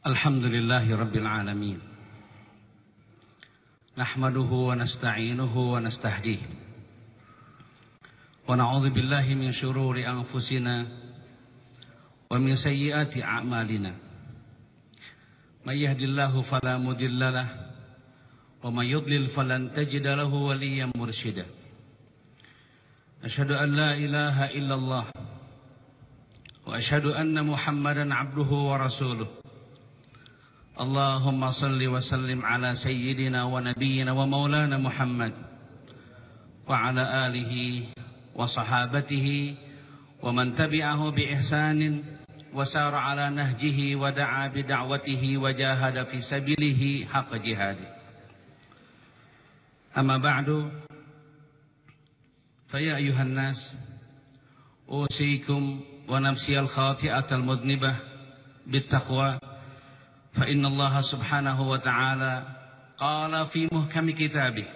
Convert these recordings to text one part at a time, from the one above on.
Alhamdulillahi Rabbil Alamin. Nahmaduhu wa nasta'inuhu wa nastahdihi. Wa na'udzu billahi min syururi anfusina wa min sayyiati a'malina. May yahdihillahu fala mudilla lahu wa may yudlil falan tajida lahu waliyyan mursyida. Asyhadu an la ilaha illallah wa asyhadu anna Muhammadan 'abduhu wa rasuluh. Allahumma salli wa sallim ala sayyidina wa nabiyyina wa maulana Muhammad wa ala alihi wa sahabatihi wa man tabi'ahu bi ihsanin wa sara ala nahjihi wa da'a bi da'watihi wa jahada fi sabilihi haqqa jihadi. Amma ba'du, fa ya ayuhan nas, usikum wa nafsi al-khati'atal mudnibah bit taqwa. فإن الله سبحانه وتعالى قال في محكم كتابه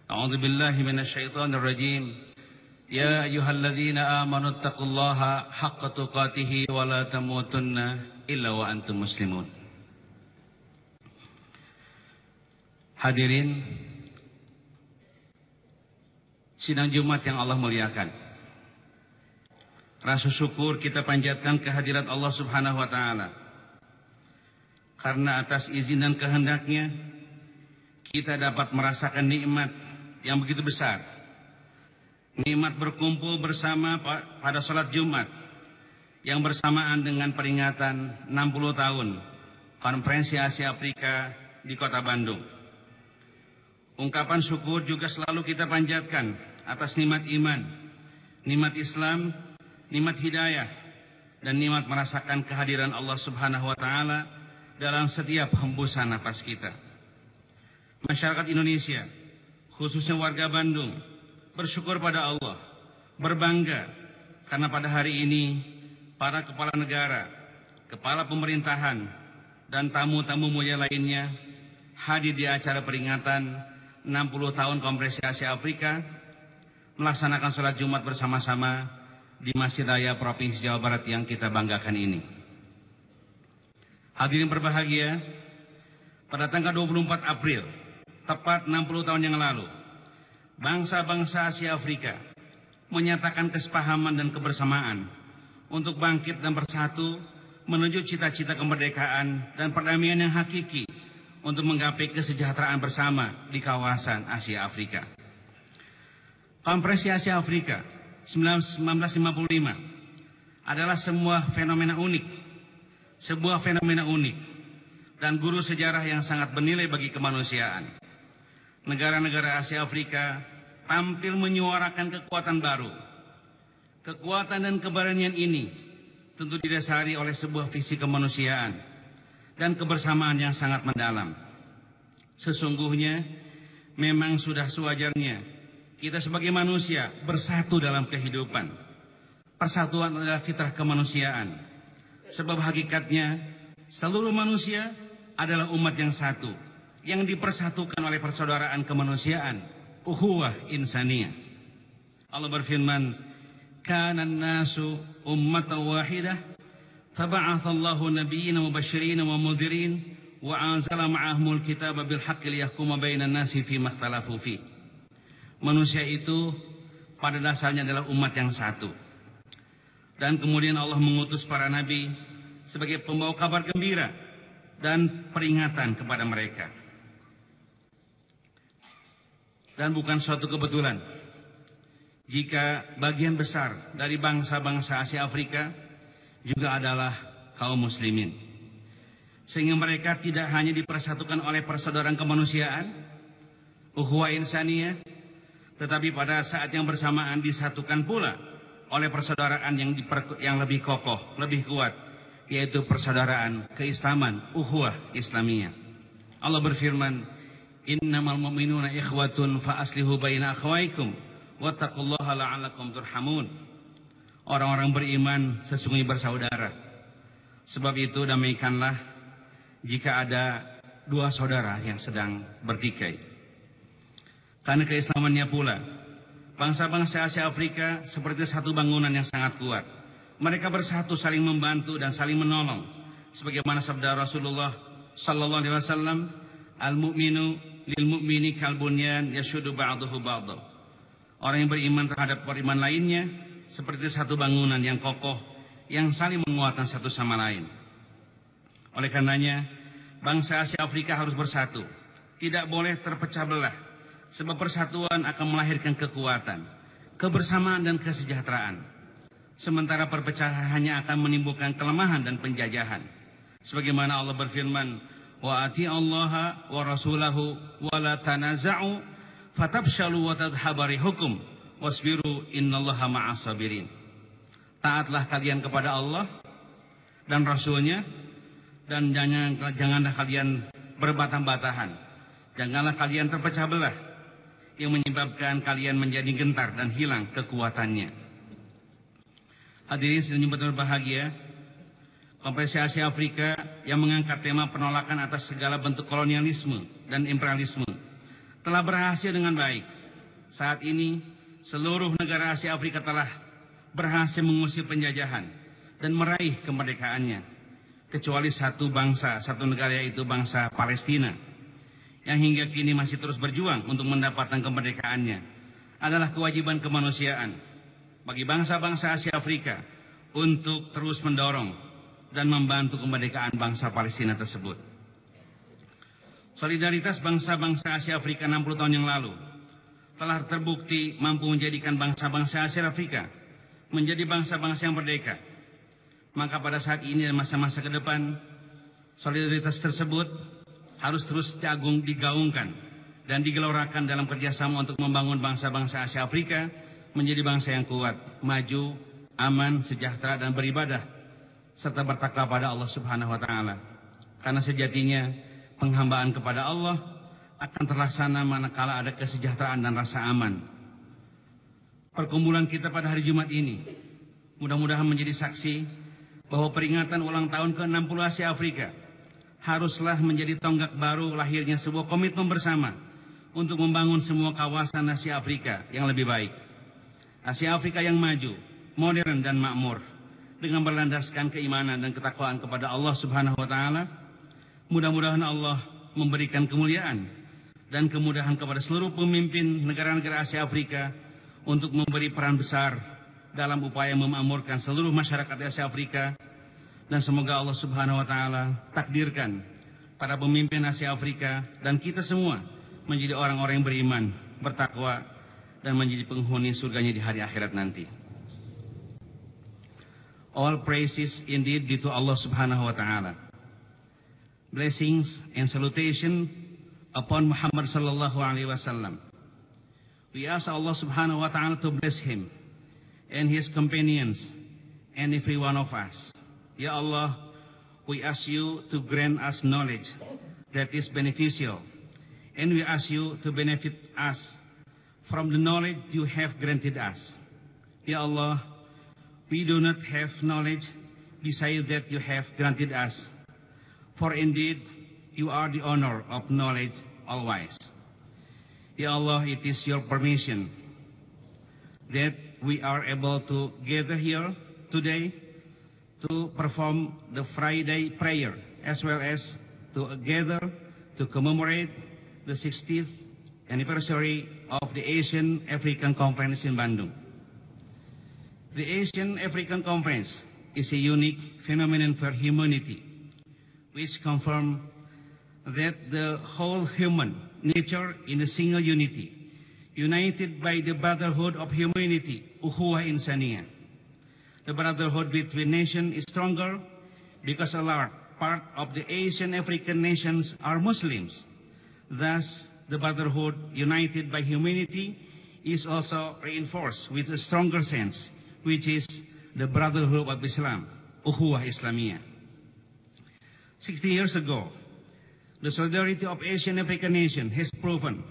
أعوذ بالله من الشيطان الرجيم يا أيها الذين آمنوا اتقوا الله حق تقاته ولا تموتن إلا وأنتم مسلمون. Hadirin sidang Jumat yang Allah muliakan, rasa syukur kita panjatkan kehadirat Allah Subhanahu wa Ta'ala. Karena atas izin dan kehendaknya kita dapat merasakan nikmat yang begitu besar. Nikmat berkumpul bersama pada salat Jumat yang bersamaan dengan peringatan 60 tahun Konferensi Asia Afrika di Kota Bandung. Ungkapan syukur juga selalu kita panjatkan atas nikmat iman, nikmat Islam, nikmat hidayah, dan nikmat merasakan kehadiran Allah Subhanahu wa Ta'ala dalam setiap hembusan nafas kita. Masyarakat Indonesia, khususnya warga Bandung, bersyukur pada Allah, berbangga karena pada hari ini para kepala negara, kepala pemerintahan, dan tamu-tamu mulia lainnya hadir di acara peringatan 60 tahun Konferensi Asia Afrika, melaksanakan sholat Jumat bersama-sama di Masjid Raya Provinsi Jawa Barat yang kita banggakan ini. Hadirin berbahagia, pada tanggal 24 April, tepat 60 tahun yang lalu, bangsa-bangsa Asia Afrika menyatakan kesepahaman dan kebersamaan untuk bangkit dan bersatu menuju cita-cita kemerdekaan dan perdamaian yang hakiki untuk menggapai kesejahteraan bersama di kawasan Asia Afrika. Konferensi Asia Afrika 1955 adalah sebuah fenomena unik dan guru sejarah yang sangat bernilai bagi kemanusiaan. Negara-negara Asia Afrika tampil menyuarakan kekuatan baru. Kekuatan dan keberanian ini tentu didasari oleh sebuah visi kemanusiaan dan kebersamaan yang sangat mendalam. Sesungguhnya memang sudah sewajarnya kita sebagai manusia bersatu dalam kehidupan. Persatuan adalah fitrah kemanusiaan. Sebab hakikatnya seluruh manusia adalah umat yang satu, yang dipersatukan oleh persaudaraan kemanusiaan, ukhuwah insaniyah. Allah berfirman, "Kana an-nasu ummatan wahidah, faba'atsallahu nabiyyina mubasysyirin wa mundhirin wa anzala ma'ahumul kitaba bil haqqi liyahkuma bainan nasi fima ikhtalafu fi." Manusia itu pada dasarnya adalah umat yang satu. Dan kemudian Allah mengutus para nabi sebagai pembawa kabar gembira dan peringatan kepada mereka. Dan bukan suatu kebetulan jika bagian besar dari bangsa-bangsa Asia Afrika juga adalah kaum muslimin. Sehingga mereka tidak hanya dipersatukan oleh persaudaraan kemanusiaan, ukhuwah insaniyah, tetapi pada saat yang bersamaan disatukan pula oleh persaudaraan yang lebih kokoh, lebih kuat, yaitu persaudaraan keislaman, ukhuwah Islamiyah. Allah berfirman, "Innamal mu'minuna ikhwatun fa aslihu baina akhawaykum wattaqullaha la'allakum turhamun." Orang-orang beriman sesungguhnya bersaudara. Sebab itu damaikanlah jika ada dua saudara yang sedang bertikai. Karena keislamannya pula bangsa-bangsa Asia Afrika seperti satu bangunan yang sangat kuat. Mereka bersatu saling membantu dan saling menolong sebagaimana sabda Rasulullah sallallahu alaihi wasallam, al-mu'minu lil mu'mini kal bunyan yashuddu ba'dahu ba'dha. Orang yang beriman terhadap beriman lainnya seperti satu bangunan yang kokoh yang saling menguatkan satu sama lain. Oleh karenanya, bangsa Asia Afrika harus bersatu, tidak boleh terpecah belah, sebab persatuan akan melahirkan kekuatan, kebersamaan dan kesejahteraan. Sementara perpecahan hanya akan menimbulkan kelemahan dan penjajahan. Sebagaimana Allah berfirman, wa ati'allaha wa rasulahu wa la tanaza'u fatafshalu wa tadhhabu rihukum wasbiru innallaha ma'as sabirin. Taatlah kalian kepada Allah dan Rasulnya, dan janganlah kalian berbatah-batahan. Janganlah kalian terpecah belah yang menyebabkan kalian menjadi gentar dan hilang kekuatannya. Hadirin sedang berbahagia, Konferensi Asia Afrika yang mengangkat tema penolakan atas segala bentuk kolonialisme dan imperialisme telah berhasil dengan baik. Saat ini seluruh negara Asia Afrika telah berhasil mengusir penjajahan dan meraih kemerdekaannya, kecuali satu bangsa, satu negara, yaitu bangsa Palestina, yang hingga kini masih terus berjuang untuk mendapatkan kemerdekaannya. Adalah kewajiban kemanusiaan bagi bangsa-bangsa Asia Afrika untuk terus mendorong dan membantu kemerdekaan bangsa Palestina tersebut. Solidaritas bangsa-bangsa Asia Afrika 60 tahun yang lalu telah terbukti mampu menjadikan bangsa-bangsa Asia Afrika menjadi bangsa-bangsa yang merdeka. Maka pada saat ini dan masa-masa ke depan, solidaritas tersebut harus terus digaungkan dan digelorakan dalam kerjasama untuk membangun bangsa-bangsa Asia Afrika menjadi bangsa yang kuat, maju, aman, sejahtera dan beribadah serta bertakwa pada Allah Subhanahu wa taala. Karena sejatinya penghambaan kepada Allah akan terlaksana manakala ada kesejahteraan dan rasa aman. Perkumpulan kita pada hari Jumat ini mudah-mudahan menjadi saksi bahwa peringatan ulang tahun ke-60 Asia Afrika haruslah menjadi tonggak baru lahirnya sebuah komitmen bersama untuk membangun semua kawasan Asia Afrika yang lebih baik. Asia Afrika yang maju, modern dan makmur, dengan berlandaskan keimanan dan ketakwaan kepada Allah Subhanahu wa taala. Mudah-mudahan Allah memberikan kemuliaan dan kemudahan kepada seluruh pemimpin negara-negara Asia Afrika untuk memberi peran besar dalam upaya memakmurkan seluruh masyarakat Asia Afrika. Dan semoga Allah Subhanahu wa taala takdirkan para pemimpin Asia Afrika dan kita semua menjadi orang-orang yang beriman, bertakwa, dan menjadi penghuni surganya di hari akhirat nanti. All praises indeed be to Allah Subhanahu wa taala. Blessings and salutation upon Muhammad sallallahu alaihi wasallam. We ask Allah Subhanahu wa taala to bless him and his companions and every one of us. Ya Allah, we ask you to grant us knowledge that is beneficial, and we ask you to benefit us from the knowledge you have granted us. Ya Allah, we do not have knowledge besides that you have granted us, for indeed you are the owner of knowledge always. Ya Allah, it is your permission that we are able to gather here today to perform the Friday prayer, as well as to gather to commemorate the 60th anniversary of the Asian African Conference in Bandung. The Asian African Conference is a unique phenomenon for humanity, which confirms that the whole human nature in a single unity, united by the brotherhood of humanity, Ukhuwah Insaniyah. The brotherhood between nations is stronger because a large part of the Asian African nations are Muslims. Thus, the brotherhood united by humanity is also reinforced with a stronger sense, which is the brotherhood of Islam, Ukhuwah Islamiyah. 60 years ago, the solidarity of Asian African nations has proven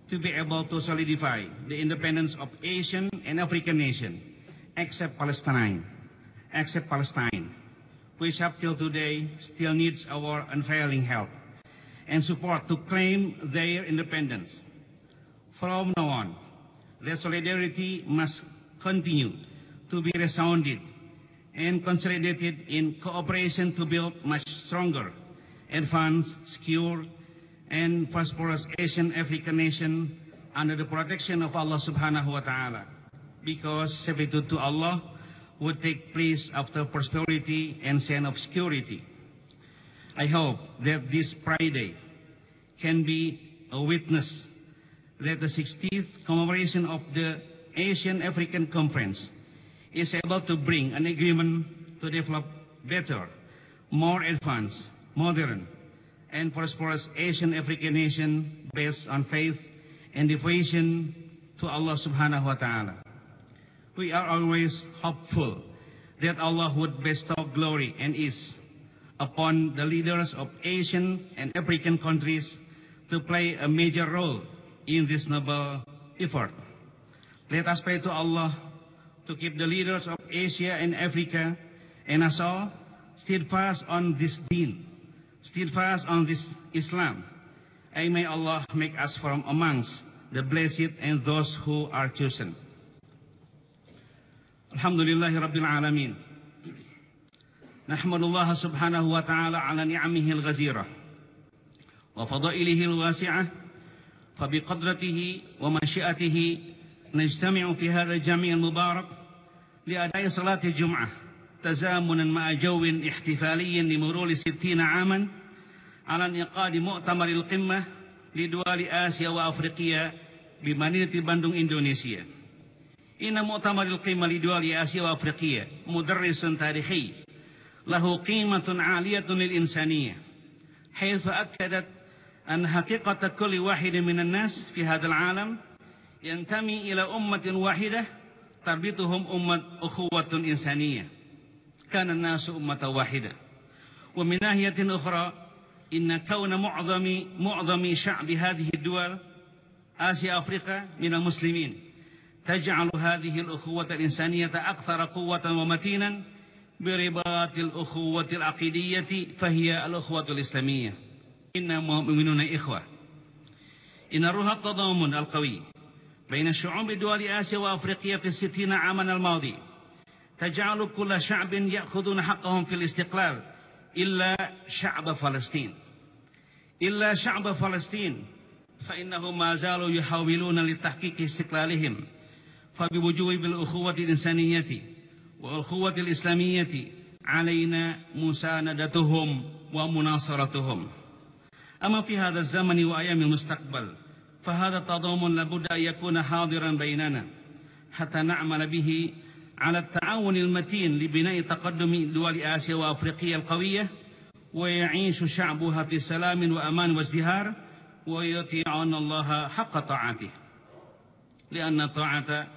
to be able to solidify the independence of Asian and African nations, except Palestine, which up till today still needs our unfailing help and support to claim their independence. From now on, their solidarity must continue to be resounded and consolidated in cooperation to build much stronger, advanced, secure, and prosperous Asian African nation under the protection of Allah subhanahu wa ta'ala. Because servitude to Allah would take place after prosperity and sense of security. I hope that this Friday can be a witness that the 60th commemoration of the Asian African Conference is able to bring an agreement to develop better, more advanced, modern, and prosperous Asian African nation based on faith and devotion to Allah subhanahu wa ta'ala. We are always hopeful that Allah would bestow glory and ease upon the leaders of Asian and African countries to play a major role in this noble effort. Let us pray to Allah to keep the leaders of Asia and Africa and us all steadfast on this deen, steadfast on this Islam. And may Allah make us from amongst the blessed and those who are chosen. Alhamdulillahi Rabbil Alamin. Nahmadullah subhanahu wa ta'ala ala ni'amihi al-ghazira wa fadailihi al-wasi'ah fa biqadratihi wa masyiatihi نجتمع في هذا الجميع المبارك لأداء صلاة الجمعة تزامنا مع جو احتفالي لمرور 60 عاما على انعقاد مؤتمر القمة لدول آسيا وأفريقيا بمدينة باندung إندونيسيا. إن مؤتمر القمة لدول آسيا وأفريقيا مدرس تاريخي له قيمة عالية للإنسانية، حيث أكدت أن حقيقة كل واحد من الناس في هذا العالم ينتمي إلى أمة واحدة تربطهم أخوة إنسانية. كان الناس أمة واحدة. ومن ناحية أخرى إن كون معظم شعب هذه الدول آسيا أفريقيا من المسلمين تجعل هذه الأخوة الإنسانية أكثر قوة ومتينا برباط الأخوة العقيدية فهي الأخوة الإسلامية. إننا مؤمنون إخوة. إن روح التضامن القوي بين شعوب دول آسيا وأفريقيا في 60 عاما الماضي تجعل كل شعب يأخذون حقهم في الاستقلال إلا شعب فلسطين. إلا شعب فلسطين فإنهم ما زالوا يحاولون لتحقيق استقلالهم، فبوجوب الأخوة الإنسانية والأخوة الإسلامية علينا مساندتهم ومناصرتهم. أما في هذا الزمن وأيام المستقبل فهذا التضامن لابد أن يكون حاضرا بيننا حتى نعمل به على التعاون المتين لبناء تقدم دول آسيا وأفريقيا القوية، ويعيش شعبها في سلام وأمان وازدهار، ويطيعون الله حق طاعته، لأن الطاعة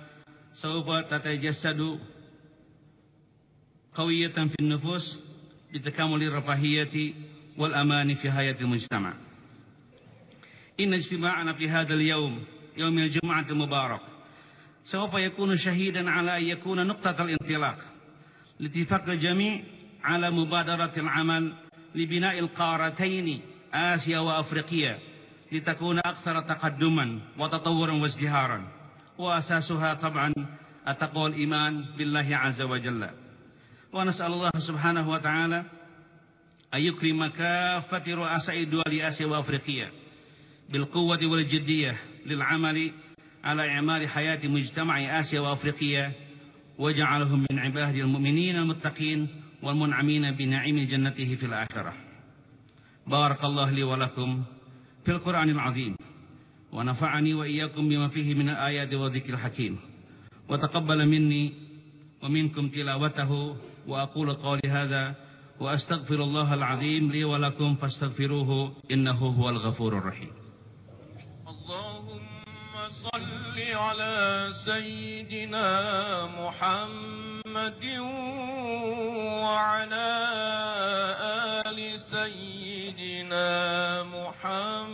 سوف تتجسد قوية في النفوس بتكامل الرفاهية والأمان في حياة المجتمع. إن اجتماعنا في هذا اليوم، يوم الجمعة المبارك، سوف يكون شهيدا على أن يكون نقطة الانطلاق لاتفاق الجميع على مبادرة العمل لبناء القارتين آسيا وأفريقيا لتكون أكثر تقدما وتطورا وازدهارا، وأساسها طبعا التقوى والإيمان بالله عز وجل. ونسأل الله سبحانه وتعالى أن يكرم كافة رؤساء دول آسيا وأفريقيا بالقوة والجدية للعمل على إعمار حياة مجتمع آسيا وأفريقيا، وجعلهم من عباده المؤمنين المتقين والمنعمين بنعيم جنته في الآخرة. بارك الله لي ولكم في القرآن العظيم، ونفعني وإياكم بما فيه من الآيات والذكر الحكيم، وتقبل مني ومنكم تلاوته. وأقول قولي هذا وأستغفر الله العظيم لي ولكم فاستغفروه إنه هو الغفور الرحيم. اللهم صل على سيدنا محمد وعلى آل سيدنا محمد.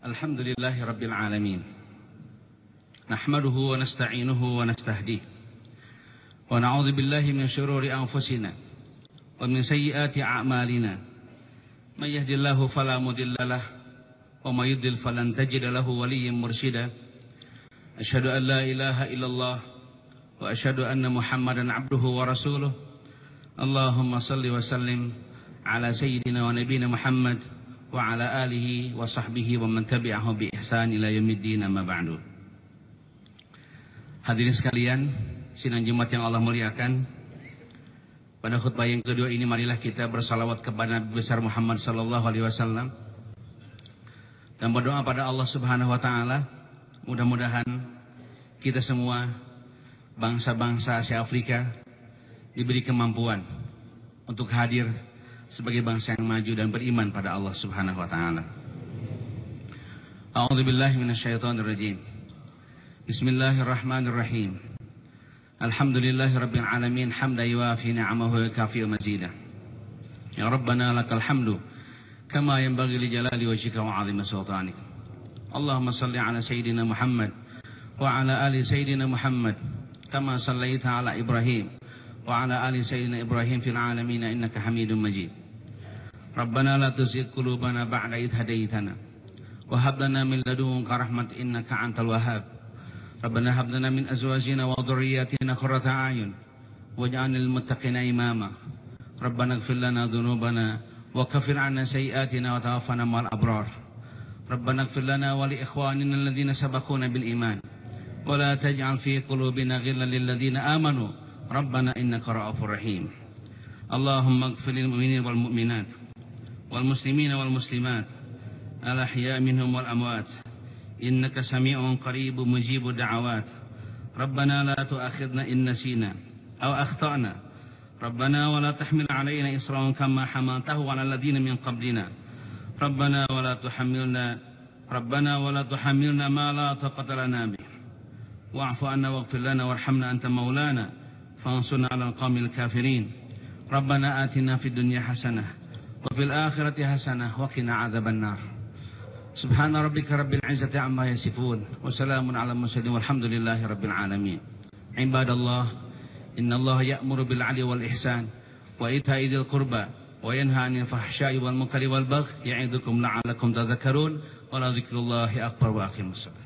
الحمد لله رب العالمين، نحمده ونستعينه ونستهديه، ونعوذ بالله من شرور أنفسنا ومن سيئات أعمالنا. من يهد الله فلا مضل له وما يضلل فلن تجد له وليا مرشدا أشهد أن لا إله إلا الله وأشهد أن محمدا عبده ورسوله اللهم صل وسلم على سيدنا ونبينا محمد وعلى آله وصحبه ومن تبعه بإحسان إلى يوم الدين أما بعد. Hadirin sekalian, sidang Jumat yang Allah muliakan, pada khutbah yang kedua ini marilah kita bersalawat kepada Nabi besar Muhammad sallallahu alaihi wasallam dan berdoa pada Allah Subhanahu wa taala, mudah-mudahan kita semua bangsa-bangsa Asia Afrika diberi kemampuan untuk hadir sebagai bangsa yang maju dan beriman pada Allah Subhanahu wa taala. A'udzubillahi minasyaitonir rajim. Bismillahirrahmanirrahim. Alhamdulillahi rabbil alamin hamdan yuwafi ni'amahu wa yukafi'u mazidah. Ya Rabbana lakal hamdu kama yanbaghi li jalali wajhika wa 'azimi sultanik. Allahumma salli ala sayyidina Muhammad wa ala ali sayyidina Muhammad kama sallaita ala Ibrahim wa ala ali sayyidina Ibrahim fil alamin innaka Hamidum Majid. Rabbana la tuzigh qulubana ba'da idh hadaitana wa hab lana min ladunka rahmatan innaka antal wahhab. Rabbana hab lana min azwajina wa dhurriyyatina qurrata a'yun waj'alna lil muttaqina imama. Rabbana ighfir lana dhunubana wa kaffir 'anna sayyi'atina wa tawaffana ma'al abrar. Rabbana ighfir lana wa li ikhwanina alladhina sabaquna bil iman wa la taj'al fi qulubina ghillan lil ladzina amanu Rabbana innaka ra'ufur rahim. Allahumma ighfir lil mu'minina wal mu'minat wal muslimina wal muslimat al ahya'i minhum wal amwat innaka sami'un qaribun mujibud da'awat. Rabbana la tu'akhidna in nasina aw akhtana. Rabbana wa la tahmil 'alaina isran kama hamaltahu 'ala alladhina min qablina. Rabbana wa la tuhammilna ma la taqata lana bih. Wa'fu 'anna waghfir lana warhamna anta maulana fansurna 'alal qaumil kafirin. Rabbana atina fid dunya hasanah wa fil akhirati hasanah wa qina 'adzaban nar. Subhana rabbika rabbil 'izzati 'amma yasifun wa salamun 'alal mursalin walhamdulillahi rabbil alamin. Ibadallah, innallaha ya'muru bil 'adli wal ihsan wa ita'i dzil qurba wa yanha 'anil fahsya'i wal munkari wal baghi ya'idukum la'allakum tadhakkarun wa la dzikrullahi akbar wa aqimus shalah.